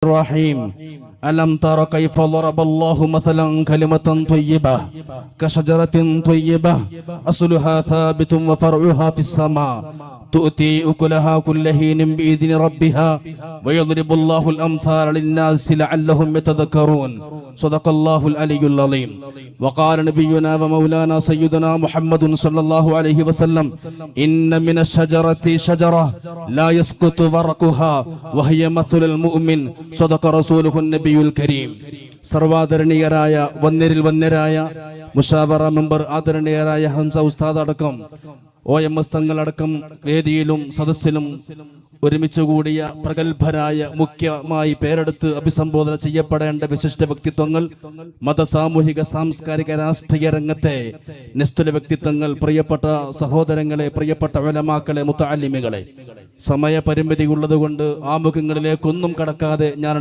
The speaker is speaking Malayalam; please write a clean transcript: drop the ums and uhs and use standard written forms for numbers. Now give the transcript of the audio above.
الرحيم ألم تر كيف ضرب الله مثلا كلمة طيبة كشجرة طيبة أصلها ثابت وفرعها في السماء تؤتي أكلها كل حين بإذن ربها ويضرب الله الأمثال للناس لعلهم يتذكرون صدق الله العلي العظيم. وقال نبينا ومولانا سيدنا محمد صلى الله عليه وسلم إن من الشجرة شجرة لا يسقط ورقها وهي مثل المؤمن صدق رسوله النبي الكريم. സർവാദരണീയരായ വന്യരിൽ വന്യരായ മുഷാവറ മെമ്പർ ആദരണീയരായ ഹംസ ഉസ്താദ് അടക്കം OMS തങ്ങളടക്കം വേദിയിലും സദസ്സിലും ഒരുമിച്ച് കൂടിയ പ്രഗത്ഭരായ മുഖ്യമായി പേരെടുത്ത് അഭിസംബോധന ചെയ്യപ്പെടേണ്ട വിശിഷ്ട വ്യക്തിത്വങ്ങൾ, മത സാമൂഹിക സാംസ്കാരിക രാഷ്ട്രീയ രംഗത്തെ നിസ്തുല വ്യക്തിത്വങ്ങൾ, പ്രിയപ്പെട്ട സഹോദരങ്ങളെ, പ്രിയപ്പെട്ട ഉലമാക്കളെ, മുതഅല്ലിമികളെ, സമയപരിമിതി ഉള്ളതുകൊണ്ട് ആമുഖങ്ങളിലേക്കൊന്നും കടക്കാതെ ഞാൻ